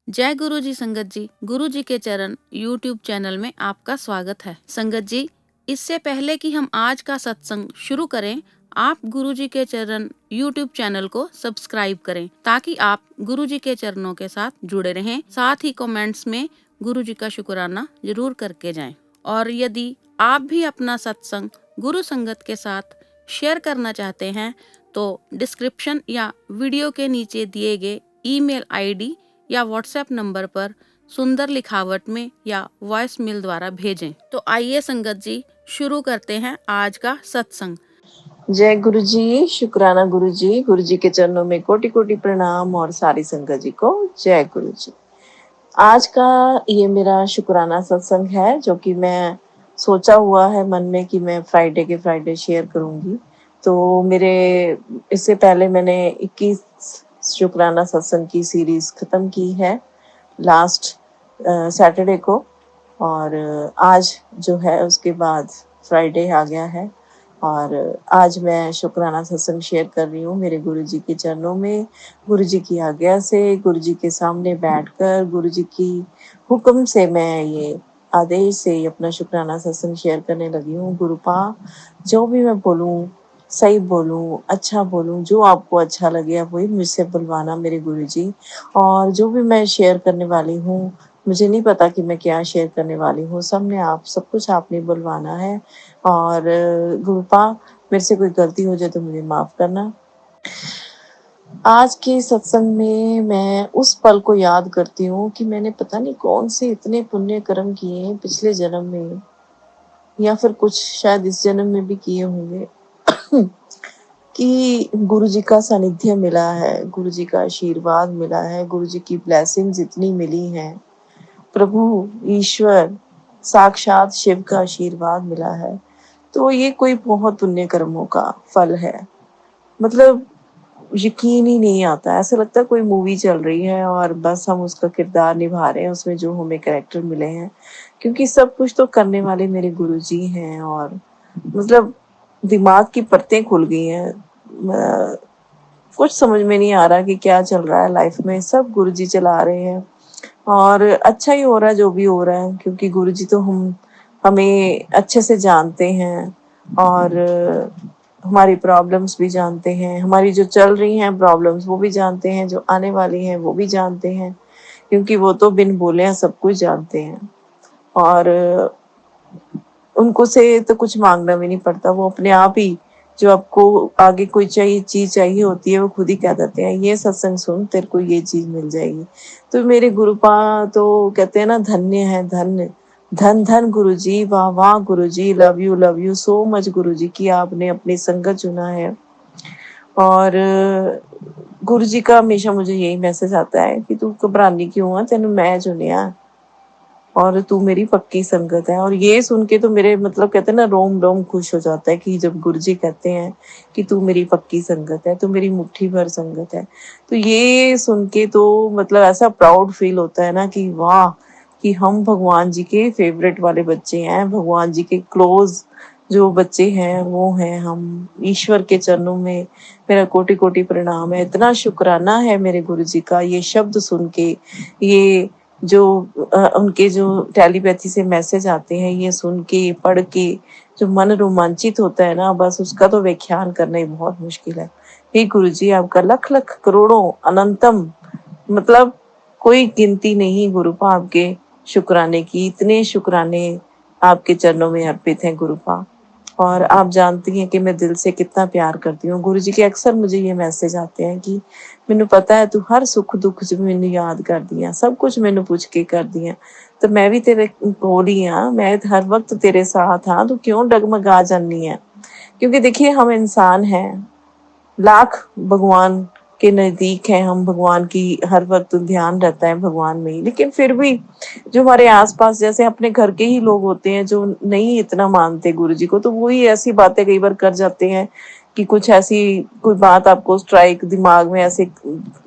जय गुरु जी संगत जी, गुरु जी के चरण यूट्यूब चैनल में आपका स्वागत है। संगत जी, इससे पहले कि हम आज का सत्संग शुरू करें, आप गुरु जी के चरण यूट्यूब चैनल को सब्सक्राइब करें ताकि आप गुरु जी के चरणों के साथ जुड़े रहें। साथ ही कमेंट्स में गुरु जी का शुक्राना जरूर करके जाएं। और यदि आप भी अपना सत्संग गुरु संगत के साथ शेयर करना चाहते हैं तो डिस्क्रिप्शन या वीडियो के नीचे दिए गए ईमेल आईडी या व्हाट्सएप नंबर पर सुंदर लिखावट में या वॉइस मेल द्वारा भेजें। तो आइए संगत जी शुरू करते हैं आज का सत्संग। जय गुरु जी, शुक्राना गुरु जी के चरणों में कोटि कोटि प्रणाम और सारी संगत जी को जय गुरु जी। आज का ये मेरा शुक्राना सत्संग है जो कि मैं सोचा हुआ है मन में कि मैं फ्राइडे के फ्राइडे शेयर करूंगी। तो मेरे इससे पहले मैंने 21 शुक्राना सत्संग की सीरीज खत्म की है लास्ट सैटरडे को, और आज जो है उसके बाद फ्राइडे आ गया है और आज मैं शुक्राना सत्संग शेयर कर रही हूँ मेरे गुरु जी के चरणों में, गुरु जी की आज्ञा से, गुरु जी के सामने बैठकर गुरु जी की हुक्म से मैं ये आदेश से अपना शुक्राना सत्संग शेयर करने लगी हूँ। गुरुपा, जो भी मैं बोलूँ सही बोलूँ, अच्छा बोलूँ, जो आपको अच्छा लगे आप वही मुझसे बुलवाना मेरे गुरु जी। और जो भी मैं शेयर करने वाली हूँ, मुझे नहीं पता कि मैं क्या शेयर करने वाली हूँ, सब कुछ आपने बुलवाना है। और गुरुपा, मेरे से कोई गलती हो जाए तो मुझे माफ करना। आज के सत्संग में मैं उस पल को याद करती हूँ कि मैंने पता नहीं कौन से इतने पुण्य कर्म किए हैं पिछले जन्म में, या फिर कुछ शायद इस जन्म में भी किए होंगे कि गुरु जी का सानिध्य मिला है, गुरु जी का आशीर्वाद मिला है, गुरु जी की ब्लेसिंग्स इतनी मिली हैं, प्रभु ईश्वर साक्षात शिव का आशीर्वाद मिला है। तो ये कोई बहुत पुण्य कर्मों का फल है। मतलब यकीन ही नहीं आता, ऐसा लगता है कोई मूवी चल रही है और बस हम उसका किरदार निभा रहे हैं, उसमें जो हमें कैरेक्टर मिले हैं, क्योंकि सब कुछ तो करने वाले मेरे गुरुजी हैं। और मतलब दिमाग की परतें खुल गई हैं, कुछ समझ में नहीं आ रहा कि क्या चल रहा है लाइफ में, सब गुरुजी चला रहे हैं और अच्छा ही हो रहा है जो भी हो रहा है, क्योंकि गुरुजी तो हमें अच्छे से जानते हैं और हमारी प्रॉब्लम्स भी जानते हैं, हमारी जो चल रही हैं प्रॉब्लम्स वो भी जानते हैं, जो आने वाली हैं वो भी जानते हैं, क्योंकि वो तो बिन बोले हैं सब कुछ जानते हैं। और उनको से तो कुछ मांगना भी नहीं पड़ता, वो अपने आप ही जो आपको आगे कोई चीज चाहिए होती है वो खुद ही कह देते हैं, ये सत्संग सुन तेरे को ये चीज मिल जाएगी। तो मेरे गुरुपा तो कहते हैं ना, धन्य है धन्य, धन धन गुरु जी, वाह वाह गुरु जी, लव यू सो मच गुरु जी की आपने अपनी संगत चुना है। और गुरु जी का हमेशा मुझे यही मैसेज आता है कि तू घबरानी क्यों है, तेन मैं चुनिया और तू मेरी पक्की संगत है। और ये सुन के तो मेरे मतलब कहते हैं ना, रोम रोम खुश हो जाता है कि जब गुरुजी कहते हैं कि तू मेरी पक्की संगत है, तू मेरी मुट्ठी भर संगत है, तो ये सुन के तो मतलब ऐसा प्राउड फील होता है ना कि वाह, कि हम भगवान जी के फेवरेट वाले बच्चे हैं, भगवान जी के क्लोज जो बच्चे हैं वो हैं हम। ईश्वर के चरणों में मेरा कोटि कोटि प्रणाम है, इतना शुक्राना है मेरे गुरु जी का। ये शब्द सुन के, ये जो उनके जो टेलीपैथी से मैसेज आते हैं, ये सुन के पढ़ के जो मन रोमांचित होता है ना, बस उसका तो व्याख्यान करना ही बहुत मुश्किल है। हे गुरु जी, आपका लख लख करोड़ों अनंतम, मतलब कोई गिनती नहीं गुरुपा आपके शुक्राने की, इतने शुक्राने आपके चरणों में अर्पित हैं गुरुपा। और आप जानती हैं कि मैं दिल से कितना प्यार करती हूँ गुरु जी के। अक्सर मुझे ये मैसेज आते हैं कि मैनू पता है तू हर सुख दुख च मैनू याद कर दिया, सब कुछ मैनू पूछ के कर दिया, तो मैं भी तेरे कोल ही हाँ, मैं हर वक्त तेरे साथ हाँ, तू क्यों डगमगा जानी है। क्योंकि देखिए हम इंसान हैं, लाख भगवान के नजदीक हैं हम, भगवान की हर वक्त ध्यान रहता है भगवान में ही, लेकिन फिर भी जो हमारे आसपास जैसे अपने घर के ही लोग होते हैं जो नहीं इतना मानते गुरु जी को, तो वो ही ऐसी बातें कई बार कर जाते हैं कि कुछ ऐसी कोई बात आपको स्ट्राइक दिमाग में ऐसे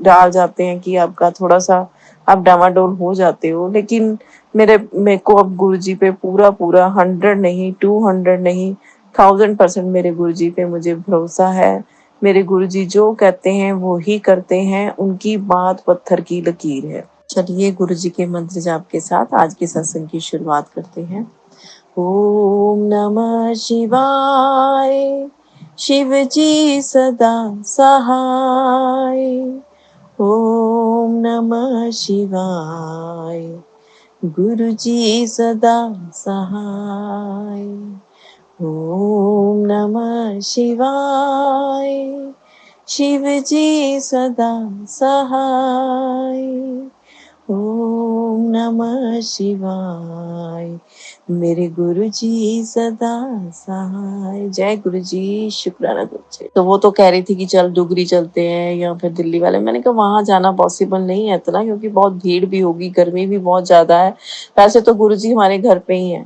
डाल जाते हैं कि आपका थोड़ा सा आप डामाडोल हो जाते हो। लेकिन मेरे को अब गुरु जी पे पूरा पूरा 100 नहीं, 200 नहीं, 1000% मेरे गुरु जी पे मुझे भरोसा है। मेरे गुरुजी जो कहते हैं वो ही करते हैं, उनकी बात पत्थर की लकीर है। चलिए गुरु जी के मंत्र जाप के साथ आज के सत्संग की शुरुआत करते हैं। ओम नमः शिवाय, शिव जी सदा सहाय। ओम नमः शिवाय, गुरु जी सदा सहाय। ओम नमः शिवाय, शिव जी सदा सहाय। ओम नमः शिवाय, मेरे गुरु जी सदा सहाय। जय गुरु जी, शुक्राना गुरु जी। तो वो तो कह रही थी कि चल डुगरी चलते हैं या फिर दिल्ली वाले। मैंने कहा वहां जाना पॉसिबल नहीं है इतना, क्योंकि बहुत भीड़ भी होगी, गर्मी भी बहुत ज्यादा है। वैसे तो गुरु जी हमारे घर पे ही है।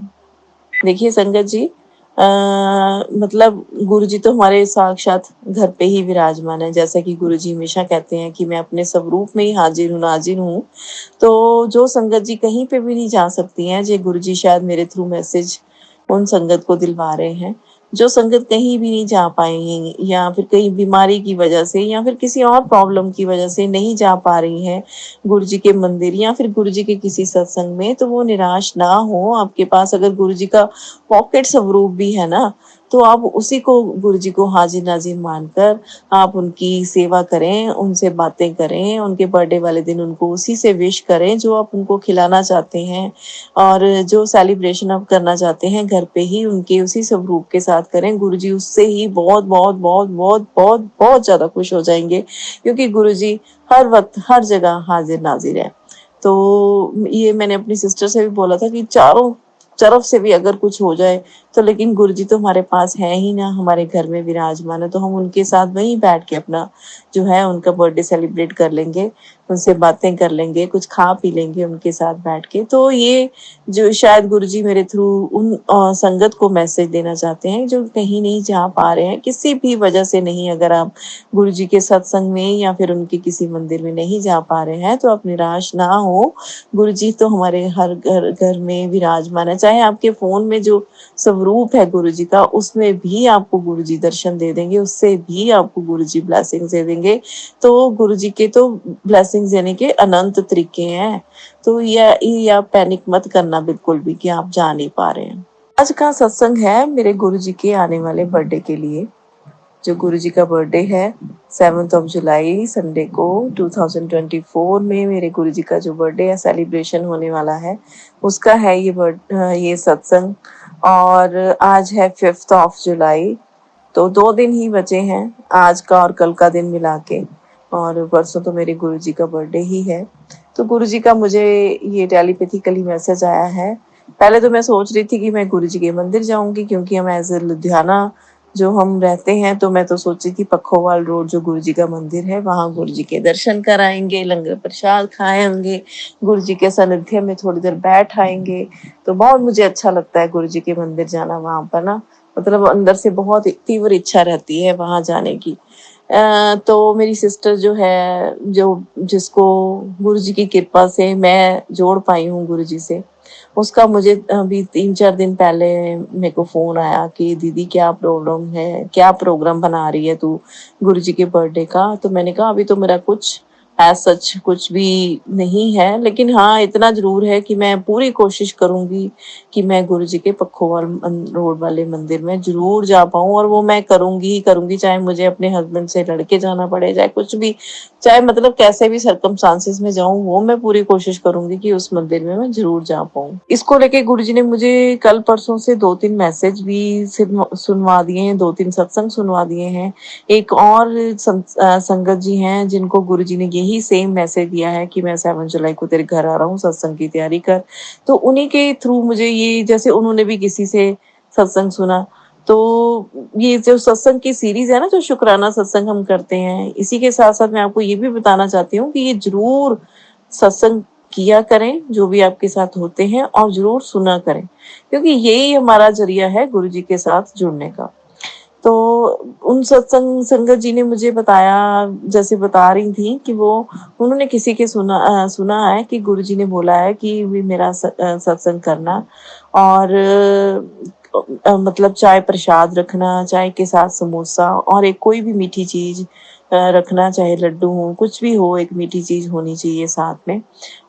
देखिए संगत जी, मतलब गुरु जी तो हमारे साक्षात घर पे ही विराजमान है। जैसा कि गुरु जी हमेशा कहते हैं कि मैं अपने स्वरूप में ही हाजिर हूँ, नाजिर हूँ। तो जो संगत जी कहीं पे भी नहीं जा सकती हैं, जे गुरु जी शायद मेरे थ्रू मैसेज उन संगत को दिलवा रहे हैं। जो संगत कहीं भी नहीं जा पाएंगी या फिर कहीं बीमारी की वजह से या फिर किसी और प्रॉब्लम की वजह से नहीं जा पा रही हैं गुरु जी के मंदिर या फिर गुरु जी के किसी सत्संग में, तो वो निराश ना हो। आपके पास अगर गुरु जी का पॉकेट स्वरूप भी है ना, तो आप उसी को गुरु जी को हाजिर नाजिर मानकर आप उनकी सेवा करें, उनसे बातें करें, उनके बर्थडे वाले दिन उनको उसी से विश करें जो आप उनको खिलाना चाहते हैं, और जो सेलिब्रेशन आप करना चाहते हैं घर पे ही उनके उसी स्वरूप के साथ करें। गुरु जी उससे ही बहुत बहुत बहुत बहुत बहुत बहुत ज्यादा खुश हो जाएंगे, क्योंकि गुरु जी हर वक्त हर जगह हाजिर नाजिर है। तो ये मैंने अपनी सिस्टर से भी बोला था कि चारों तरफ से भी अगर कुछ हो जाए तो, लेकिन गुरु जी तो हमारे पास है ही ना, हमारे घर में विराजमान है, तो हम उनके साथ वहीं बैठ के अपना जो है उनका बर्थडे सेलिब्रेट कर लेंगे, उनसे बातें कर लेंगे, कुछ खा पी लेंगे उनके साथ बैठ के। तो ये जो शायद गुरु जी मेरे थ्रू उन संगत को मैसेज देना चाहते हैं जो कहीं नहीं जा पा रहे हैं किसी भी वजह से। नहीं, अगर आप गुरु जी के सत्संग में या फिर उनके किसी मंदिर में नहीं जा पा रहे हैं तो आप निराश ना हो। गुरु जी तो हमारे हर घर घर में विराजमान है। चाहे आपके फोन में जो स्वरूप है गुरु जी का, उसमें भी आपको गुरु जी दर्शन दे देंगे, उससे भी आपको गुरु जी ब्लेसिंग्स दे देंगे। तो गुरु जी के तो ब्लेसिंग्स देने के अनंत तरीके हैं। तो ये आप पैनिक मत करना बिल्कुल भी कि आप जा नहीं पा रहे हैं। आज का सत्संग है मेरे गुरु जी के आने वाले बर्थडे के लिए। जो गुरु जी का बर्थडे है 7 जुलाई संडे को 2024 में, मेरे गुरु जी का जो बर्थडे है सेलिब्रेशन होने वाला है, उसका है ये सत्संग। और आज है 5 जुलाई, तो 2 दिन ही बचे हैं, आज का और कल का दिन मिला के। और परसों तो मेरे गुरु जी का बर्थडे ही है। तो गुरु जी का मुझे ये टेलीपैथिकली मैसेज आया है। पहले तो मैं सोच रही थी कि मैं गुरु जी के मंदिर जाऊंगी, क्योंकि हम एज लुधियाना जो हम रहते हैं, तो मैं तो सोची थी पखोवाल रोड जो गुरु जी का मंदिर है वहां गुरु जी के दर्शन कराएंगे, लंगर प्रसाद खाएंगे, गुरु जी के सानिध्य में थोड़ी देर बैठ आएंगे। तो बहुत मुझे अच्छा लगता है गुरु जी के मंदिर जाना। वहां पर ना मतलब अंदर से बहुत तीव्र इच्छा रहती है वहां जाने की। तो मेरी सिस्टर जो है, जो जिसको गुरु जी की कृपा से मैं जोड़ पाई हूँ गुरु जी से, उसका मुझे अभी 3-4 दिन पहले मेरे को फोन आया कि दीदी क्या प्रॉब्लम है, क्या प्रोग्राम बना रही है तू गुरु जी के बर्थडे का। तो मैंने कहा अभी तो मेरा कुछ एज सच कुछ भी नहीं है, लेकिन हाँ इतना जरूर है कि मैं पूरी कोशिश करूंगी कि मैं गुरु जी के पखोवाल रोड वाले मंदिर में जरूर जा पाऊं। और वो मैं करूंगी ही करूंगी, चाहे मुझे अपने हस्बैंड से लड़के जाना पड़े, चाहे कुछ भी, चाहे मतलब कैसे भी सर्कमस्टांसेस में जाऊं, वो मैं पूरी कोशिश करूंगी कि उस मंदिर में मैं जरूर जा पाऊं। इसको लेके गुरु जी ने मुझे कल परसों से 2-3 मैसेज भी सुनवा दिए हैं, 2-3 सत्संग सुनवा दिए हैं। एक और संगत जी हैं जिनको गुरु जी ने यही सेम मैसेज दिया है कि मैं 7 जुलाई को तेरे घर आ रहा हूँ, सत्संग की तैयारी कर। तो उन्हीं के थ्रू मुझे ये, जैसे उन्होंने भी किसी से सत्संग सुना, तो ये जो सत्संग की सीरीज है ना, जो शुक्राना सत्संग हम करते हैं, इसी के साथ साथ मैं आपको ये भी बताना चाहती हूँ कि ये जरूर सत्संग किया करें जो भी आपके साथ होते हैं, और जरूर सुना करें, क्योंकि यही हमारा जरिया है गुरु जी के साथ जुड़ने का। तो उन सत्संग संगत जी ने मुझे बताया, जैसे बता रही थी कि वो उन्होंने किसी के सुना है कि गुरु जी ने बोला है कि भी मेरा सत्संग करना, और मतलब चाय प्रसाद रखना, चाय के साथ समोसा और एक कोई भी मीठी चीज रखना, चाहे लड्डू हो, कुछ भी हो, एक मीठी चीज़ होनी चाहिए साथ में।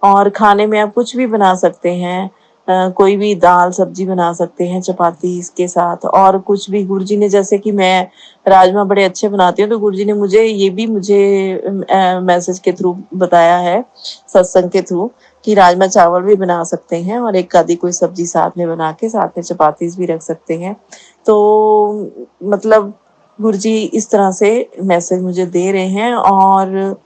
और खाने में आप कुछ भी बना सकते हैं, कोई भी दाल-सब्ज़ी बना सकते हैं चपाती इसके साथ, और कुछ भी गुरुजी ने, जैसे कि मैं राजमा बड़े अच्छे बनाती हूँ, तो गुरुजी ने मुझे मैसेज के थ्रू बताया है, सत्संग के थ्रू, कि राजमा चावल भी बना सकते हैं और एक आधी कोई सब्ज़ी साथ में बना के साथ में चपातीस भी रख सकते हैं। तो मतलब गुरुजी इस तरह से मैसेज मुझे दे रहे हैं। और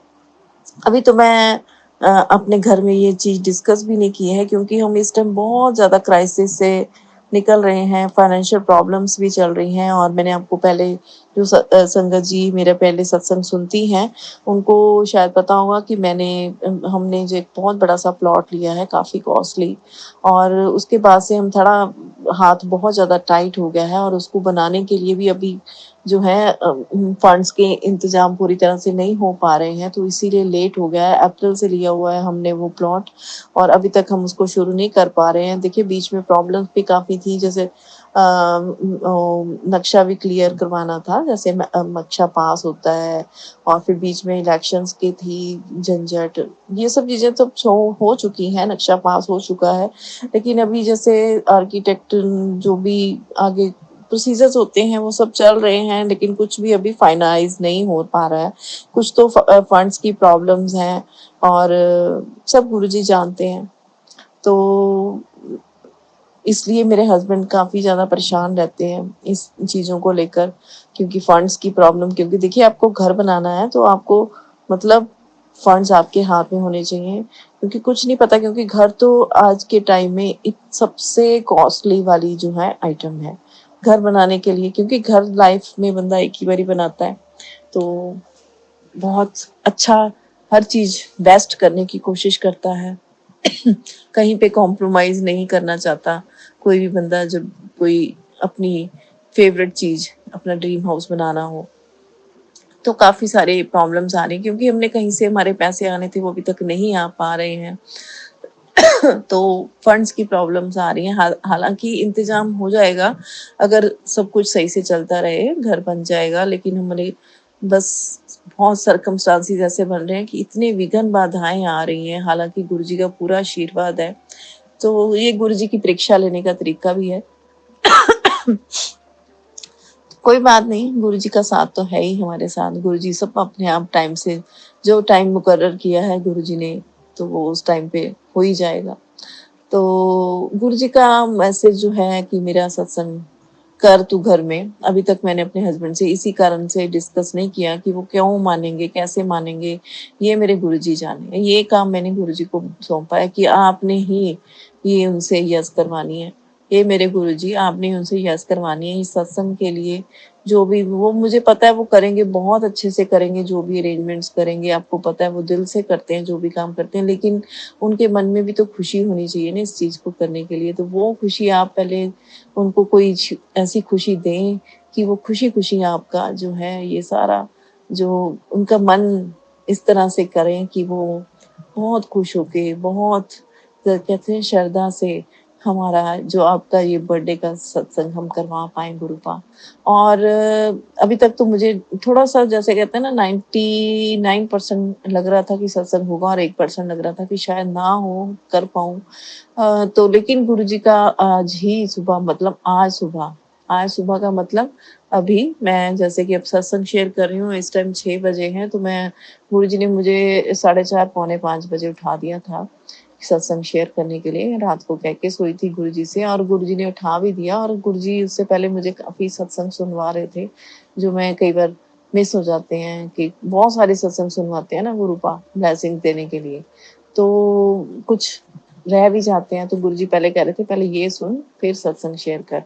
अभी तो मैं अपने घर में ये चीज़ डिस्कस भी नहीं की है, क्योंकि हम इस टाइम बहुत ज़्यादा क्राइसिस से निकल रहे हैं, फाइनेंशियल प्रॉब्लम्स भी चल रही हैं। और मैंने आपको पहले जो संगत जी मेरे पहले सत्संग सुनती हैं, उनको शायद पता होगा कि हमने जो एक बहुत बड़ा-सा प्लॉट लिया है, काफ़ी कॉस्टली, और उसके बाद से हम थोड़ा हाथ बहुत ज़्यादा टाइट हो गया है, और उसको बनाने के लिए भी अभी जो है फंड्स के इंतज़ाम पूरी तरह से नहीं हो पा रहे हैं, तो इसीलिए लेट हो गया है। अप्रैल से लिया हुआ है हमने वो प्लॉट, और अभी तक हम उसको शुरू नहीं कर पा रहे हैं। देखिए, बीच में प्रॉब्लम्स भी काफ़ी थी, जैसे नक्शा भी क्लियर करवाना था, जैसे नक्शा पास होता है, और फिर बीच में इलेक्शंस की थी झंझट। ये सब चीज़ें तो हो चुकी हैं, नक्शा पास हो चुका है, लेकिन अभी जैसे आर्किटेक्ट जो भी आगे प्रोसीजर्स होते हैं वो सब चल रहे हैं, लेकिन कुछ भी अभी फाइनलाइज नहीं हो पा रहा है। कुछ तो फंड्स की प्रॉब्लम्स हैं, और सब गुरुजी जानते हैं। तो इसलिए मेरे हस्बैंड काफ़ी ज़्यादा परेशान रहते हैं इस चीज़ों को लेकर, क्योंकि फंड्स की प्रॉब्लम, क्योंकि देखिए, आपको घर बनाना है तो आपको मतलब फंड्स आपके हाथ में होने चाहिए, क्योंकि कुछ नहीं पता, क्योंकि घर तो आज के टाइम में एक सबसे कॉस्टली वाली जो है आइटम है घर बनाने के लिए, क्योंकि घर लाइफ में बंदा एक ही बारी बनाता है, तो बहुत अच्छा हर चीज़ बेस्ट करने की कोशिश करता है। कहीं पे कॉम्प्रोमाइज़ नहीं करना चाहता कोई भी बंदा, जब कोई अपनी फेवरेट चीज़, अपना ड्रीम हाउस बनाना हो, तो काफ़ी सारे प्रॉब्लम्स आ रही हैं, क्योंकि हमने कहीं से हमारे पैसे आने थे, वो अभी तक नहीं आ पा रहे हैं। तो फंड्स की प्रॉब्लम्स आ रही हैं। हालाँकि इंतज़ाम हो जाएगा, अगर सब कुछ सही से चलता रहे, घर बन जाएगा, लेकिन हमारे बस बहुत सर्कमस्टांसेस ऐसे बन रहे हैं कि इतने विघ्न बाधाएँ आ रही हैं, हालाँकि गुरुजी का पूरा आशीर्वाद है। तो ये गुरुजी की परीक्षा लेने का तरीका भी है। कोई बात नहीं, गुरुजी का साथ तो है ही हमारे साथ। गुरुजी सब अपने आप टाइम से, जो टाइम मुकर्रर किया है गुरुजी ने, तो वो उस टाइम पे हो ही जाएगा। तो गुरुजी का मैसेज जो है कि मेरा सत्संग कर तू घर में, अभी तक मैंने अपने हस्बैंड से इसी कारण से डिस्कस नहीं किया कि वो क्यों मानेंगे, कैसे मानेंगे, ये मेरे गुरुजी जाने। ये काम मैंने गुरुजी को सौंपा है कि आपने ही ये उनसे यस करवानी है। ये मेरे गुरुजी, आपने ही उनसे यस करवानी है इस सत्संग के लिए। जो भी वो, मुझे पता है वो करेंगे, बहुत अच्छे से करेंगे, जो भी अरेंजमेंट्स करेंगे, आपको पता है वो दिल से करते हैं जो भी काम करते हैं, लेकिन उनके मन में भी तो खुशी होनी चाहिए ना इस चीज़ को करने के लिए। तो वो खुशी आप पहले उनको कोई ऐसी खुशी दें कि वो खुशी-खुशी आपका जो है ये सारा, जो उनका मन इस तरह से करें कि वो बहुत खुश होके, बहुत कहते हैं श्रद्धा से हमारा जो आपका ये बर्थडे का सत्संग हम करवा पाएँ गुरुपा। और अभी तक तो मुझे थोड़ा-सा, जैसे कहते हैं ना, 99% लग रहा था कि सत्संग होगा, और 1% लग रहा था कि शायद ना हो, कर पाऊँ। तो लेकिन गुरुजी का आज सुबह का मतलब, अभी मैं जैसे कि अब सत्संग शेयर कर रही हूँ, इस टाइम 6 बजे हैं, तो मैं गुरुजी ने मुझे 4:30 पौने 5 बजे उठा दिया था सत्संग शेयर करने के लिए। रात को कह के सोई थी गुरुजी से, और गुरुजी ने उठा भी दिया, और गुरुजी उससे पहले मुझे काफ़ी सत्संग सुनवा रहे थे, जो मैं कई बार मिस हो जाते हैं, कि बहुत सारे सत्संग सुनवाते हैं ना गुरुपा ब्लेसिंग देने के लिए, तो कुछ रह भी जाते हैं। तो गुरुजी पहले कह रहे थे, पहले ये सुन, फिर सत्संग शेयर कर।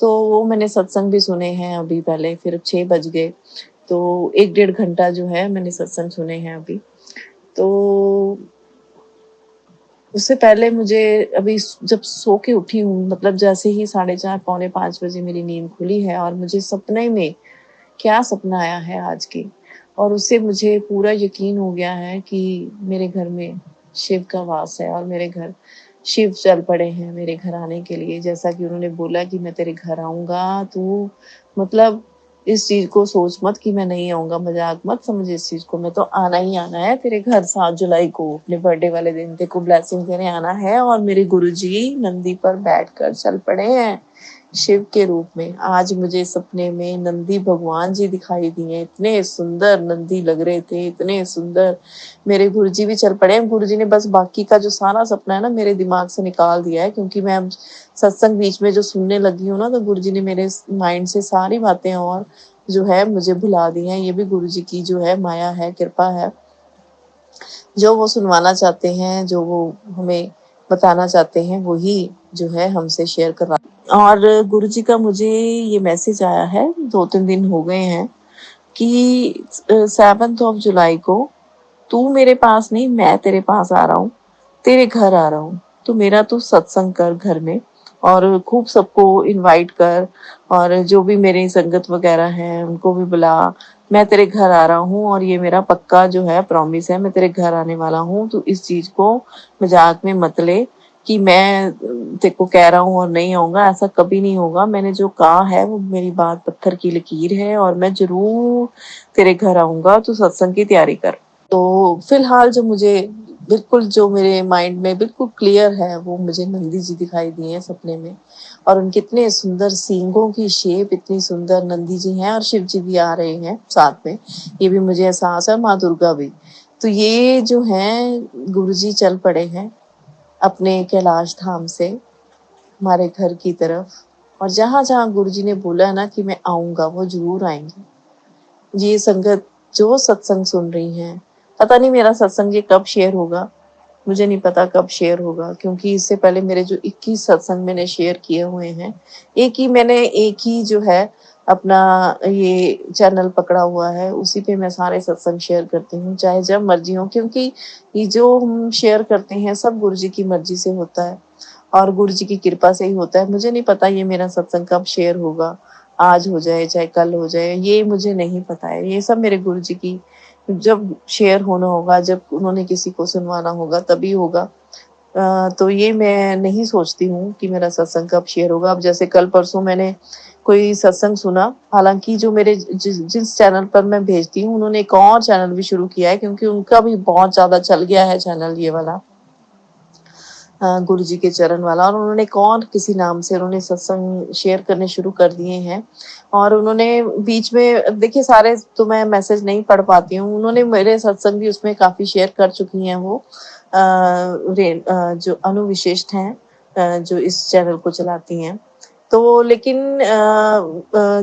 तो वो मैंने सत्संग भी सुने हैं अभी पहले, फिर 6 बज गए, तो 1 डेढ़ घंटा जो है मैंने सत्संग सुने हैं अभी। तो उससे पहले मुझे अभी जब सो के उठी हूँ, मतलब जैसे ही 4:30 पौने 5 बजे मेरी नींद खुली है, और मुझे सपने में क्या सपना आया है आज की, और उससे मुझे पूरा यकीन हो गया है कि मेरे घर में शिव का वास है, और मेरे घर शिव चल पड़े हैं मेरे घर आने के लिए। जैसा कि उन्होंने बोला कि मैं तेरे घर आऊँगा, तू मतलब इस चीज को सोच मत कि मैं नहीं आऊंगा, मजाक मत समझ इस चीज को, मैं तो आना ही आना है तेरे घर 7 जुलाई को, अपने बर्थडे वाले दिन तेरे को ब्लेसिंग देने आना है। और मेरे गुरुजी नंदी पर बैठकर चल पड़े हैं शिव के रूप में। आज मुझे सपने में नंदी भगवान जी दिखाई दिए, इतने सुंदर नंदी लग रहे थे, इतने सुंदर। मेरे गुरुजी भी चल पड़े हैं। गुरुजी ने बस बाकी का जो सारा सपना है ना मेरे दिमाग से निकाल दिया है, क्योंकि मैं अब सत्संग बीच में जो सुनने लगी हूँ ना, तो गुरुजी ने मेरे माइंड से सारी बातें और जो है मुझे भुला दी हैं। ये भी गुरुजी की जो है माया है, कृपा है। जो वो सुनवाना चाहते हैं, जो वो हमें बताना चाहते हैं, वही जो है हमसे शेयर करवा। और गुरुजी का मुझे ये मैसेज आया है, 2-3 दिन हो गए हैं, कि 7 जुलाई को तू मेरे पास नहीं, मैं तेरे पास आ रहा हूँ, तेरे घर आ रहा हूँ, तो मेरा तू सत्संग कर घर में और खूब सबको इनवाइट कर, और जो भी मेरी संगत वगैरह है उनको भी बुला। मैं तेरे घर आ रहा हूँ और ये मेरा पक्का जो है प्रॉमिस है, मैं तेरे घर आने वाला हूँ। तो इस चीज को मजाक में मत ले कि मैं तेरे को कह रहा हूँ और नहीं आऊंगा, ऐसा कभी नहीं होगा। मैंने जो कहा है वो मेरी बात पत्थर की लकीर है, और मैं जरूर तेरे घर आऊंगा, तू सत्संग की तैयारी कर। तो फिलहाल जो मुझे बिल्कुल जो मेरे माइंड में बिल्कुल क्लियर है, वो मुझे नंदी जी दिखाई दिए हैं सपने में, और उनके इतने सुंदर सींगों की शेप, इतनी सुंदर नंदी जी हैं, और शिव जी भी आ रहे हैं साथ में, ये भी मुझे एहसास है, माँ दुर्गा भी। तो ये जो हैं गुरु जी चल पड़े हैं अपने कैलाश धाम से हमारे घर की तरफ, और जहां जहां गुरु जी ने बोला है ना कि मैं आऊंगा, वो जरूर आएंगे। ये संगत जो सत्संग सुन रही हैं, पता नहीं मेरा सत्संग ये कब शेयर होगा, मुझे नहीं पता कब शेयर होगा, क्योंकि इससे पहले मेरे जो 21 सत्संग मैंने शेयर किए हुए हैं, एक ही जो है अपना ये चैनल पकड़ा हुआ है, उसी पे मैं सारे सत्संग शेयर करती हूँ, चाहे जब मर्जी हो, क्योंकि ये जो हम शेयर करते हैं सब गुरु जी की मर्जी से होता है और गुरु जी की कृपा से ही होता है। मुझे नहीं पता ये मेरा सत्संग कब शेयर होगा, आज हो जाए चाहे कल हो जाए, ये मुझे नहीं पता है। ये सब मेरे गुरु जी की, जब शेयर होना होगा, जब उन्होंने किसी को सुनवाना होगा तभी होगा। तो ये मैं नहीं सोचती हूँ कि मेरा सत्संग कब शेयर होगा। अब जैसे कल परसों मैंने कोई सत्संग सुना, हालांकि जो मेरे जिस चैनल पर मैं भेजती हूँ उन्होंने एक और चैनल भी शुरू किया है, क्योंकि उनका भी बहुत ज्यादा चल गया है चैनल ये वाला, गुरु जी के चरण वाला, और उन्होंने कौन किसी नाम से उन्होंने सत्संग शेयर करने शुरू कर दिए हैं। और उन्होंने बीच में देखिए, सारे तो मैं मैसेज नहीं पढ़ पाती हूँ, उन्होंने मेरे सत्संग भी उसमें काफी शेयर कर चुकी हैं वो, जो अनुविशिष्ट हैं, जो इस चैनल को चलाती हैं। तो लेकिन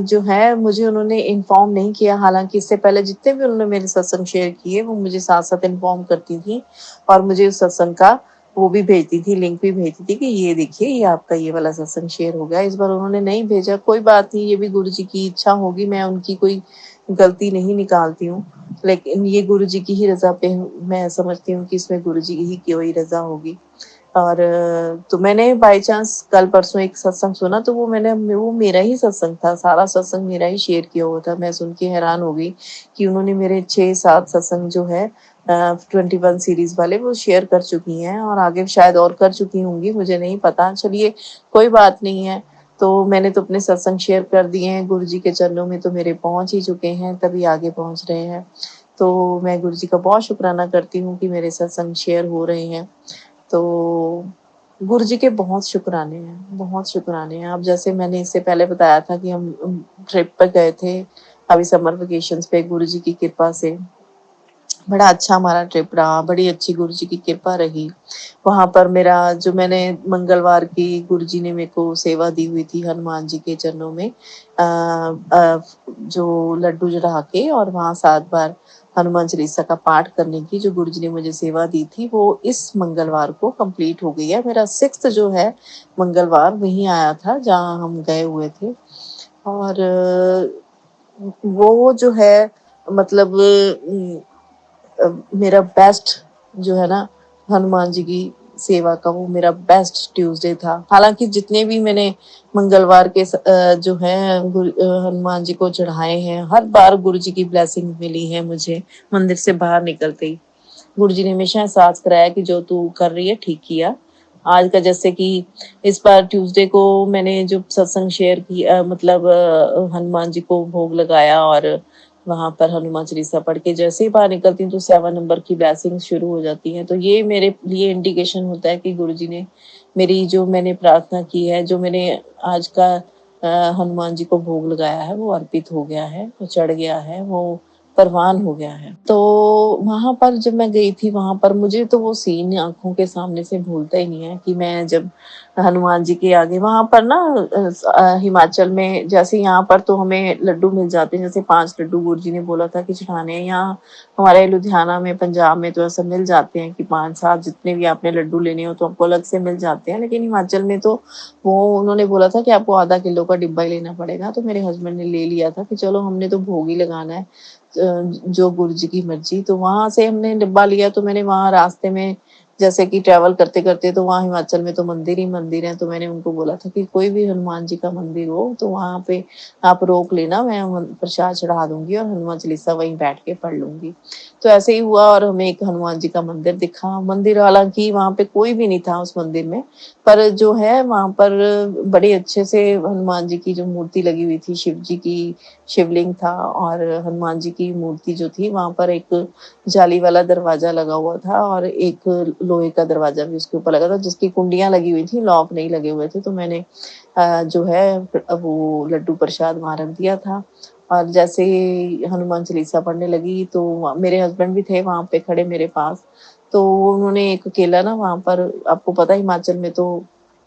जो है मुझे उन्होंने इन्फॉर्म नहीं किया, हालांकि इससे पहले जितने भी उन्होंने मेरे सत्संग शेयर किए वो मुझे साथ साथ इन्फॉर्म करती थी, और मुझे उस सत्संग का वो भी भेजती थी, लिंक भी भेजती थी कि ये देखिए ये आपका ये वाला सत्संग शेयर हो गया। इस बार उन्होंने नहीं भेजा, कोई बात नहीं, ये भी गुरु जी की इच्छा होगी, मैं उनकी कोई गलती नहीं निकालती हूँ, लेकिन ये गुरु जी की ही रजा पे मैं समझती हूँ कि इसमें गुरु जी ही की वही रजा होगी। और तो मैंने बाय चांस कल परसों एक सत्संग सुना, तो वो मेरा ही सत्संग था, सारा सत्संग मेरा ही शेयर किया हुआ था। मैं सुन के हैरान हो गई कि उन्होंने मेरे 6-7 सत्संग जो है 21 सीरीज वाले वो शेयर कर चुकी हैं, और आगे शायद और कर चुकी होंगी, मुझे नहीं पता। चलिए कोई बात नहीं है, तो मैंने तो अपने सत्संग शेयर कर दिए हैं, गुरु जी के चरणों में तो मेरे पहुंच ही चुके हैं, तभी आगे पहुंच रहे हैं। तो मैं गुरु जी का बहुत शुक्राना करती हूँ कि मेरे सत्संग शेयर हो रहे हैं। तो गुरु जी के बहुत शुक्राने हैं, बहुत शुक्राने हैं। अब जैसे मैंने इससे पहले बताया था कि हम ट्रिप पर गए थे अभी समर वेकेशंस पे, गुरु जी की कृपा से बड़ा अच्छा हमारा ट्रिप रहा, बड़ी अच्छी गुरु जी की कृपा रही। वहां पर मेरा जो मैंने मंगलवार की गुरु जी ने मेरे को सेवा दी हुई थी हनुमान जी के चरणों में, जो लड्डू चढ़ा के और वहां 7 बार हनुमान चालीसा का पाठ करने की जो गुरु जी ने मुझे सेवा दी थी, वो इस मंगलवार को कंप्लीट हो गई है। मेरा 6th जो है मंगलवार वहीं आया था जहाँ हम गए हुए थे। और वो जो है मतलब मेरा बेस्ट जो है ना हनुमान जी की सेवा का, वो मेरा बेस्ट ट्यूसडे था। हालांकि जितने भी मैंने मंगलवार के जो है हनुमान जी को चढ़ाए हैं, हर बार गुरु जी की ब्लेसिंग मिली है मुझे। मंदिर से बाहर निकलते ही गुरु जी ने हमेशा एहसास कराया कि जो तू कर रही है ठीक किया, आज का जैसे कि इस बार ट्यूसडे को मैंने जो सत्संग शेयर किया, मतलब हनुमान जी को भोग लगाया और वहां पर हनुमान चालीसा पढ़ के जैसे ही बाहर निकलती हूँ तो 7 नंबर की ब्लेसिंग शुरू हो जाती है। तो ये मेरे लिए इंडिकेशन होता है कि गुरु जी ने मेरी जो मैंने प्रार्थना की है, जो मैंने आज का हनुमान जी को भोग लगाया है, वो अर्पित हो गया है, वो चढ़ गया है, वो परवान हो गया है। तो वहां पर जब मैं गई थी, वहां पर मुझे तो वो सीन आंखों के सामने से भूलता ही नहीं है कि मैं जब हनुमान जी के आगे वहां पर ना हिमाचल में जैसे यहाँ पर तो हमें लड्डू मिल जाते हैं, जैसे 5 लड्डू गुरु जी ने बोला था कि चढ़ाने हैं। यहाँ हमारे लुधियाना में, पंजाब में तो ऐसा मिल जाते हैं कि 5-7 जितने भी आपने लड्डू लेने हो तो आपको अलग से मिल जाते हैं, लेकिन हिमाचल में तो वो उन्होंने बोला था कि आपको आधा किलो का डिब्बा ही लेना पड़ेगा। तो मेरे हस्बैंड ने ले लिया था कि चलो हमने तो भोग ही लगाना है, जो गुरु जी की मर्जी। तो वहां से हमने डिब्बा लिया। तो मैंने वहां रास्ते में जैसे कि ट्रैवल करते करते, तो वहाँ हिमाचल में तो मंदिर ही मंदिर है, तो मैंने उनको बोला था कि कोई भी हनुमान जी का मंदिर हो तो वहां पे आप रोक लेना, मैं प्रसाद चढ़ा दूंगी और हनुमान चालीसा वहीं बैठ के पढ़ लूंगी। तो ऐसे ही हुआ और हमें एक हनुमान जी का मंदिर दिखा। मंदिर हालांकि वहां पे कोई भी नहीं था उस मंदिर में, पर जो है वहां पर बड़े अच्छे से हनुमान जी की जो मूर्ति लगी हुई थी, शिव जी की शिवलिंग था, और हनुमान जी की मूर्ति जो थी वहां पर एक जाली वाला दरवाजा लगा हुआ था और एक लोहे का दरवाजा भी उसके ऊपर लगा था, जिसकी कुंडियां लगी हुई थी, लॉक नहीं लगे हुए थे। तो मैंने जो है वो लड्डू प्रसाद वहां रख दिया था। और जैसे ही हनुमान चालीसा पढ़ने लगी तो मेरे हस्बैंड भी थे वहां पे खड़े मेरे पास। तो उन्होंने एक केला ना वहां पर, आपको पता है हिमाचल में तो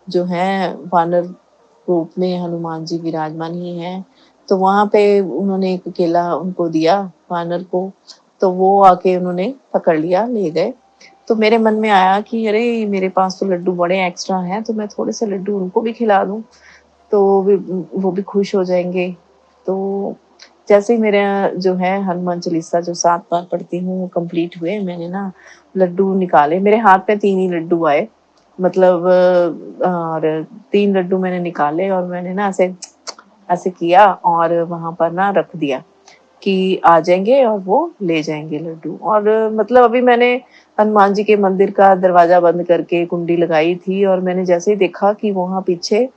जो है वानर रूप में हनुमान जी विराजमान ही हैं। तो वहां पे उन्होंने एक केला उनको दिया, वानर को। तो वो आके उन्होंने पकड़ लिया, ले गए। तो मेरे मन में आया कि अरे मेरे पास तो लड्डू बड़े एक्स्ट्रा हैं, तो मैं थोड़े से लड्डू उनको भी खिला दूं, तो वो भी खुश हो जाएंगे। तो जैसे ही मेरा जो है हनुमान चालीसा जो 7 बार पढ़ती हूँ वो कंप्लीट हुए, मैंने ना लड्डू निकाले, मेरे हाथ में 3 ही लड्डू आए, मतलब और 3 लड्डू मैंने निकाले और मैंने ना ऐसे ऐसे किया और वहां पर ना रख दिया कि आ जाएंगे और वो ले जाएंगे लड्डू। और मतलब अभी मैंने हनुमान जी के मंदिर का दरवाजा बंद करके कुंडी लगाई थी और मैंने जैसे ही देखा कि वहां पीछे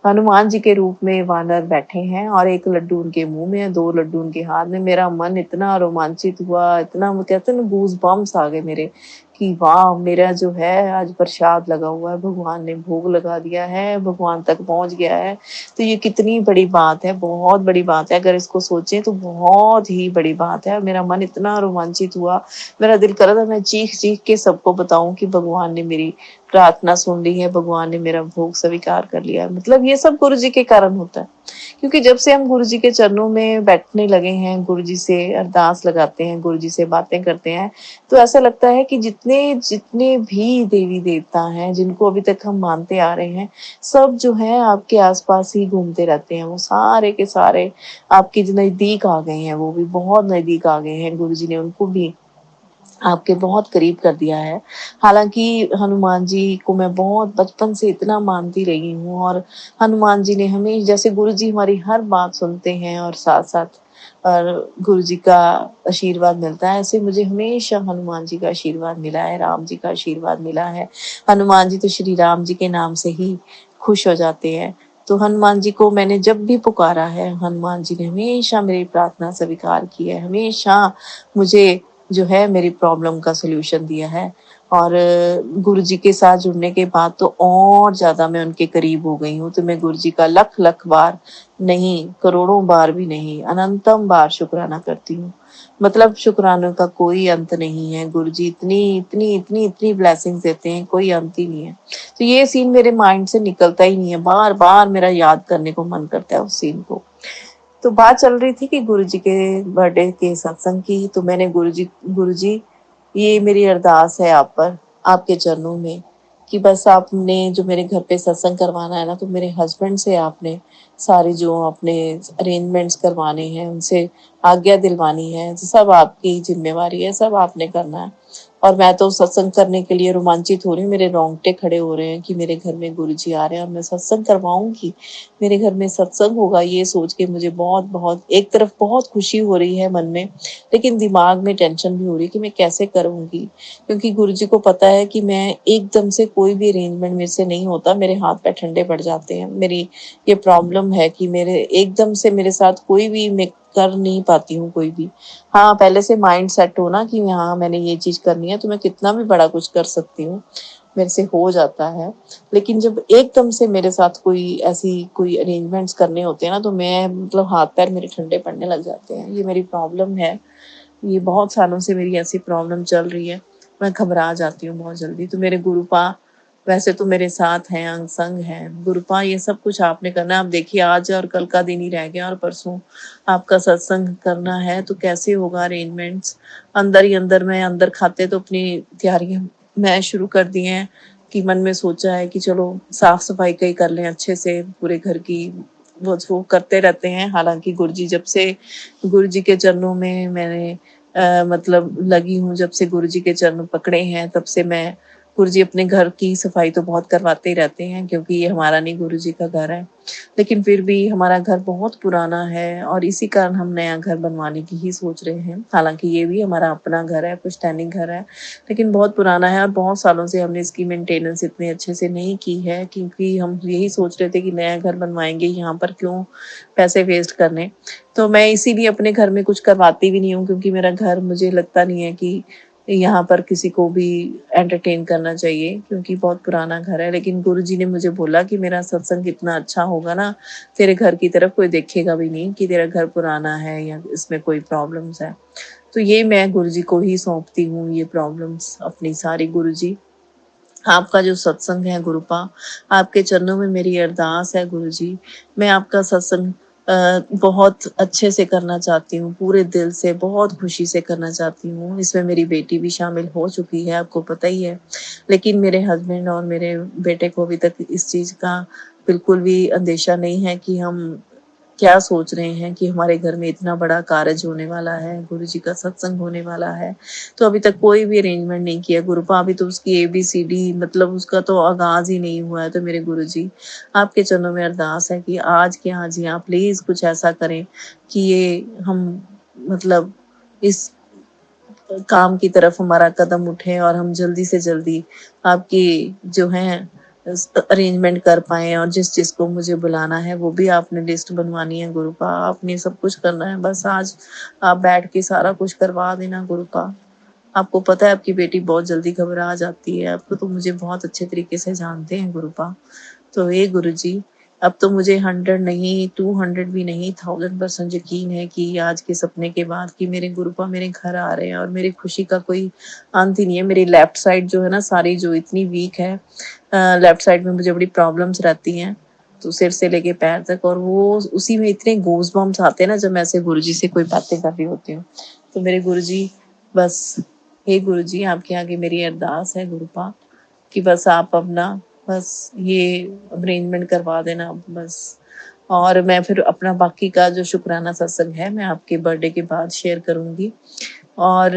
हनुमान जी के रूप में वानर बैठे हैं और एक लड्डू उनके मुंह में है, 2 लड्डू उनके हाथ में, मेरा मन इतना रोमांचित हुआ, इतना, वो कहते हैं ना, गूज बम्स आ गए मेरे कि वाह, मेरा जो है आज प्रसाद लगा हुआ है, भगवान ने भोग लगा दिया है, भगवान तक पहुंच गया है। तो ये कितनी बड़ी बात है, बहुत बड़ी बात है, अगर इसको सोचें तो बहुत ही बड़ी बात है। मेरा मन इतना रोमांचित हुआ, मेरा दिल कर रहा था मैं चीख चीख के सबको बताऊं कि भगवान ने मेरी प्रार्थना सुन ली है, भगवान ने मेरा भोग स्वीकार कर लिया है। मतलब ये सब गुरु जी के कारण होता है, क्योंकि जब से हम गुरु जी के चरणों में बैठने लगे हैं, गुरु जी से अरदास लगाते हैं, गुरु जी से बातें करते हैं, तो ऐसा लगता है कि जितने जितने भी देवी देवता हैं जिनको अभी तक हम मानते आ रहे हैं, सब जो है आपके आसपास ही घूमते रहते हैं। वो सारे के सारे आपके नजदीक आ गए हैं, वो भी बहुत नजदीक आ गए हैं, गुरु जी ने उनको भी आपके बहुत करीब कर दिया है। हालांकि हनुमान जी को मैं बहुत बचपन से इतना मानती रही हूँ, और हनुमान जी ने हमें, जैसे गुरु जी हमारी हर बात सुनते हैं और साथ साथ और गुरु जी का आशीर्वाद मिलता है, ऐसे मुझे हमेशा हनुमान जी का आशीर्वाद मिला है, राम जी का आशीर्वाद मिला है। हनुमान जी तो श्री राम जी के नाम से ही खुश हो जाते हैं। तो हनुमान जी को मैंने जब भी पुकारा है, हनुमान जी ने हमेशा मेरी प्रार्थना स्वीकार की है, हमेशा मुझे जो है मेरी प्रॉब्लम का सलूशन दिया है। और गुरु जी के साथ जुड़ने के बाद तो और ज्यादा मैं उनके करीब हो गई हूँ। तो मैं गुरु जी का लख लख बार नहीं, करोड़ों बार भी नहीं, अनंतम बार शुक्राना करती हूँ। मतलब शुक्रानों का कोई अंत नहीं है। गुरु जी इतनी इतनी इतनी इतनी ब्लेसिंग्स देते हैं, कोई अंत ही नहीं है। तो ये सीन मेरे माइंड से निकलता ही नहीं है, बार बार मेरा याद करने को मन करता है उस सीन को। तो बात चल रही थी कि गुरुजी के बर्थडे के सत्संग की। तो मैंने गुरुजी, ये मेरी अरदास है आप पर, आपके चरणों में, कि बस आपने जो मेरे घर पे सत्संग करवाना है ना, तो मेरे हस्बैंड से आपने सारे जो अपने अरेंजमेंट्स करवाने हैं, उनसे आज्ञा दिलवानी है, सब आपकी जिम्मेवारी है, सब आपने करना है। और मैं तो सत्संग करने के लिए रोमांचित हो रही हूँ, मेरे रोंगटे खड़े हो रहे हैं कि मेरे घर में गुरुजी आ रहे हैं और मैं सत्संग करवाऊंगी, मेरे घर में सत्संग होगा। ये सोच के मुझे बहुत बहुत एक तरफ बहुत खुशी हो रही है मन में, लेकिन दिमाग में टेंशन भी हो रही है कि मैं कैसे करूंगी, क्योंकि गुरुजी को पता है कि मैं एकदम से कोई भी अरेंजमेंट मेरे से नहीं होता, मेरे हाथ पैर ठंडे पड़ जाते हैं। मेरी ये प्रॉब्लम है कि मेरे एकदम से मेरे साथ कोई भी मैं कर नहीं पाती हूँ कोई भी। हाँ, पहले से माइंड सेट हो ना कि हाँ मैंने ये चीज करनी है तो मैं कितना भी बड़ा कुछ कर सकती हूँ, मेरे से हो जाता है। लेकिन जब एकदम से मेरे साथ कोई अरेंजमेंट्स करने होते हैं ना, तो मैं मतलब हाथ पैर मेरे ठंडे पड़ने लग जाते हैं। ये मेरी प्रॉब्लम है, ये बहुत सालों से मेरी ऐसी प्रॉब्लम चल रही है, मैं घबरा जाती हूँ बहुत जल्दी। तो मेरे गुरुपा वैसे तो मेरे साथ हैं, अंग संग हैं। गुरुपा ये सब कुछ आपने करना है। आप देखिए आज और कल का दिन ही रह गया और परसों आपका सत्संग करना है, तो कैसे होगा अरेंजमेंट्स। अंदर ही अंदर मैं अंदर खाते तो अपनी तैयारियां मैं शुरू कर दी हैं कि मन में सोचा है कि चलो साफ सफाई कहीं कर लें अच्छे से पूरे घर की। वो करते रहते हैं। हालांकि गुरुजी जब से गुरुजी के चरणों में मैंने मतलब लगी हूँ, जब से गुरुजी के चरण पकड़े हैं तब से मैं गुरुजी अपने घर की सफाई तो बहुत करवाते ही रहते हैं, क्योंकि ये हमारा नहीं गुरुजी का घर है। लेकिन फिर भी हमारा घर बहुत पुराना है और इसी कारण हम नया घर बनवाने की ही सोच रहे हैं। हालांकि ये भी हमारा अपना घर है, पुश्तैनी घर है, लेकिन बहुत पुराना है और बहुत सालों से हमने इसकी मेंटेनेंस इतने अच्छे से नहीं की है, क्योंकि हम यही सोच रहे थे कि नया घर बनवाएंगे, यहाँ पर क्यों पैसे वेस्ट करने। तो मैं इसीलिए अपने घर में कुछ करवाती भी नहीं हूँ, क्योंकि मेरा घर मुझे लगता नहीं है कि यहाँ पर किसी को भी एंटरटेन करना चाहिए, क्योंकि बहुत पुराना घर है। लेकिन गुरुजी ने मुझे बोला कि मेरा सत्संग इतना अच्छा होगा ना, तेरे घर की तरफ कोई देखेगा भी नहीं कि तेरा घर पुराना है या इसमें कोई प्रॉब्लम्स है। तो ये मैं गुरुजी को ही सौंपती हूँ, ये प्रॉब्लम्स अपनी सारी। गुरुजी आपका जो सत्संग है गुरुपा, आपके चरणों में मेरी अरदास है गुरुजी। मैं आपका सत्संग बहुत अच्छे से करना चाहती हूँ, पूरे दिल से बहुत खुशी से करना चाहती हूँ। इसमें मेरी बेटी भी शामिल हो चुकी है, आपको पता ही है। लेकिन मेरे हस्बैंड और मेरे बेटे को अभी तक इस चीज का बिल्कुल भी अंदेशा नहीं है कि हम क्या सोच रहे हैं कि हमारे घर में इतना बड़ा कारज होने वाला है, गुरुजी का सत्संग होने वाला है। तो अभी तक कोई भी अरेंजमेंट नहीं किया गुरुपा। अभी तो उसकी ABCD मतलब उसका तो आगाज ही नहीं हुआ है। तो मेरे गुरुजी आपके चरणों में अरदास है कि आज के आज ही आप प्लीज कुछ ऐसा करें कि ये हम मतलब इस काम की तरफ हमारा कदम उठे और हम जल्दी से जल्दी आपकी जो है अरेंजमेंट कर पाए। और जिस जिसको मुझे बुलाना है वो भी आपने लिस्ट बनवानी है गुरुपा, आपने सब कुछ करना है। बस आज आप बैठ के सारा कुछ करवा देना गुरुपा। आपको पता है आपकी बेटी बहुत जल्दी घबरा जाती है, आपको तो मुझे बहुत अच्छे तरीके से जानते हैं गुरुपा। तो हे गुरुजी, अब तो मुझे 100 नहीं 200 भी नहीं 1000% यकीन है कि आज के सपने के बाद कि मेरे गुरुपा मेरे घर आ रहे हैं और मेरी खुशी का कोई अंत ही नहीं है। मेरी लेफ्ट साइड जो है ना सारी जो इतनी वीक है, लेफ्ट साइड में मुझे बड़ी प्रॉब्लम्स रहती हैं, तो सिर से लेके पैर तक। और वो उसी में इतने गोज बम्स आते हैं ना जब मैं ऐसे गुरुजी से कोई बातें कर रही होती हूँ। तो मेरे गुरुजी बस, हे गुरुजी आपके आगे मेरी अरदास है गुरुपा कि बस आप अपना बस ये अरेंजमेंट करवा देना बस। और मैं फिर अपना बाकी का जो शुक्राना सत्संग है मैं आपके बर्थडे के बाद शेयर करूंगी। और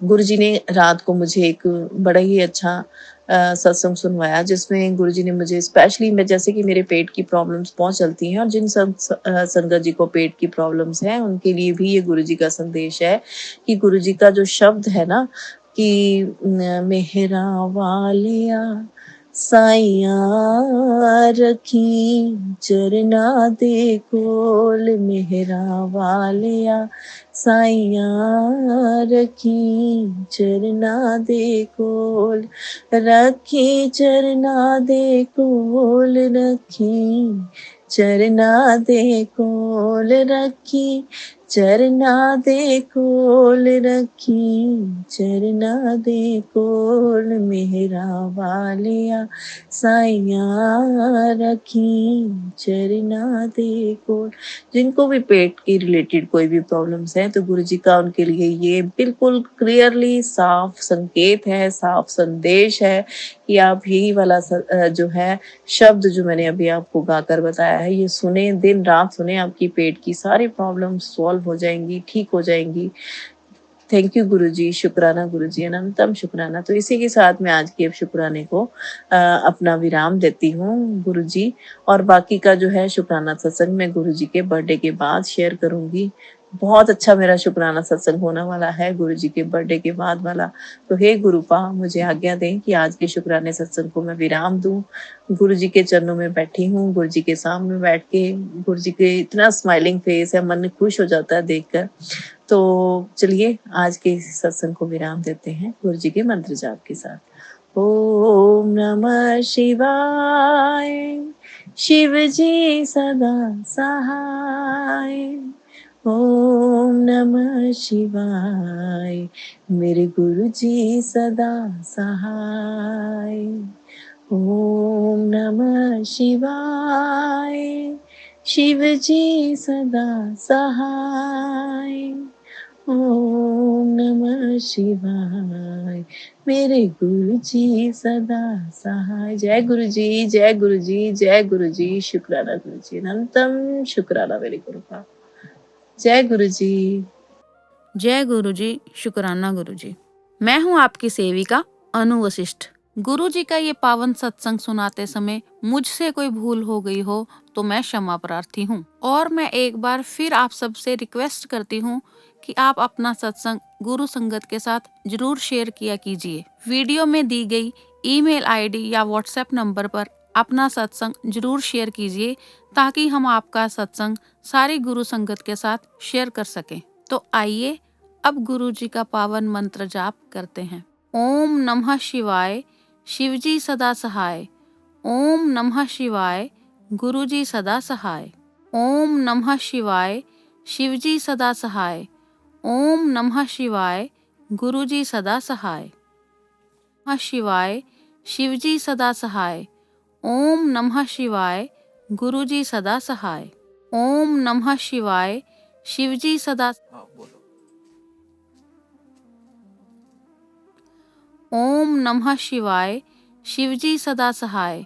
गुरुजी ने रात को मुझे एक बड़ा ही अच्छा सत्संग सुनवाया, जिसमें गुरुजी ने मुझे स्पेशली, मैं जैसे कि मेरे पेट की प्रॉब्लम्स बहुत चलती हैं और जिन संगत जी को पेट की प्रॉब्लम्स हैं उनके लिए भी ये गुरुजी का संदेश है कि गुरुजी का जो शब्द है ना कि मेहरा वालिया साइया रखी चरना दे कोल, मेहरा वालिया साइया रखी चरना दे कोल, रखी चरना दे कोल, रखी चरना दे कोल, रखी चरना दे कोल, रखी चरना दे कोल, मेहरा वालिया साइया रखी चरना दे कोल। जिनको भी पेट की रिलेटेड कोई भी प्रॉब्लम्स है तो गुरुजी का उनके लिए ये बिल्कुल क्लियरली साफ संकेत है, साफ संदेश है कि आप यही वाला जो है शब्द जो मैंने अभी आपको गाकर बताया है ये सुने, दिन रात सुने, आपकी पेट की सारी प्रॉब्लम सॉल्व हो जाएंगी, ठीक हो जाएंगी। थैंक यू गुरुजी, शुक्राना गुरुजी, अनंतम शुक्राना। तो इसी के साथ मैं आज के अब शुक्राने को अपना विराम देती हूँ गुरुजी। और बाकी का जो है शुक्राना सत्संग मैं गुरुजी के बर्थडे के बाद शेयर करूंगी। बहुत अच्छा मेरा शुक्राना सत्संग होने वाला है गुरुजी के बर्थडे के बाद वाला। तो हे गुरुपा, मुझे आज्ञा दें कि आज के शुक्राने सत्संग को मैं विराम दूं। गुरुजी के चरणों में बैठी हूँ, गुरुजी के सामने बैठ के, गुरुजी के इतना स्माइलिंग फेस है, मन खुश हो जाता है देखकर। तो चलिए आज के इस सत्संग को विराम देते हैं गुरु जी के मंत्र जाप के साथ। ओम नमः शिवाय, शिव जी सदा सहाय। ओम नमः शिवाय, मेरे गुरु जी सदा सहाय। ओम नमः शिवाय, शिव जी सदा सहाय। ओम नमः शिवाय, मेरे गुरु जी सदा सहाय। जय गुरु जी, जय गुरु जी, जय गुरु जी। शुक्राना गुरु जी, अनंतम शुक्राना मेरे गुरु का। जय गुरु जी। जय गुरु जी, शुक्राना गुरु जी। मैं हूँ आपकी सेविका अनु वशिष्ठ। गुरु जी का ये पावन सत्संग सुनाते समय मुझसे कोई भूल हो गई हो तो मैं क्षमा प्रार्थी हूँ। और मैं एक बार फिर आप सबसे रिक्वेस्ट करती हूँ कि आप अपना सत्संग गुरु संगत के साथ जरूर शेयर किया कीजिए। वीडियो में दी गई ईमेल आईडी या व्हाट्सएप नंबर पर अपना सत्संग जरूर शेयर कीजिए ताकि हम आपका सत्संग सारी गुरु संगत के साथ शेयर कर सकें। तो आइए अब गुरु जी का पावन मंत्र जाप करते हैं। ओम नमः शिवाय, शिवजी सदा सहाय। ओम नमः शिवाय, गुरुजी सदा सहाय। ओम नमः शिवाय, शिवजी सदा सहाय। ओम नमः शिवाय, गुरुजी सदा सहाय। नमः शिवाय, शिवजी सदा सहाय। ओम नमः शिवाय, गुरुजी सदा सहाय। ओम नमः शिवाय, शिवजी सदा। ओम नमः शिवाय, शिवजी सदा सहाय।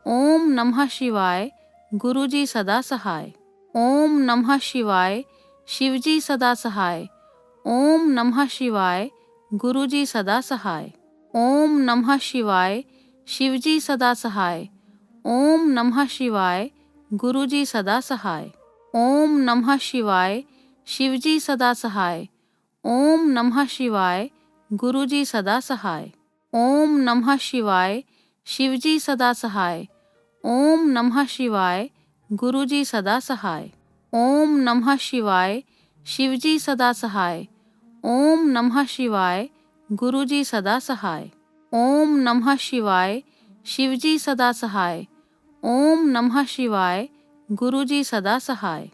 ओम नमः शिवाय, गुरुजी सदा सहाय। ओम नमः शिवाय, शिवजी सदा सहाय। ओम नमः शिवाय, गुरुजी सदा सहाय। ओम नमः शिवाय, शिवजी सदा सहाय। ओम नमः शिवाय, गुरुजी सदा सहाय। ओम नमः शिवाय, शिवजी सदा सहाय। ओम नमः शिवाय, गुरुजी सदा सहाय। ओम नमः शिवाय, शिवजी सदा सहाय। ओम नमः शिवाय, गुरुजी सदा सहाय। ओम नमः शिवाय, शिवजी सदा सहाय। ओम नमः शिवाय, गुरुजी सदा सहाय। ओम नमः शिवाय, शिवजी सदा सहाय। ओम नमः शिवाय, गुरुजी सदा सहाय।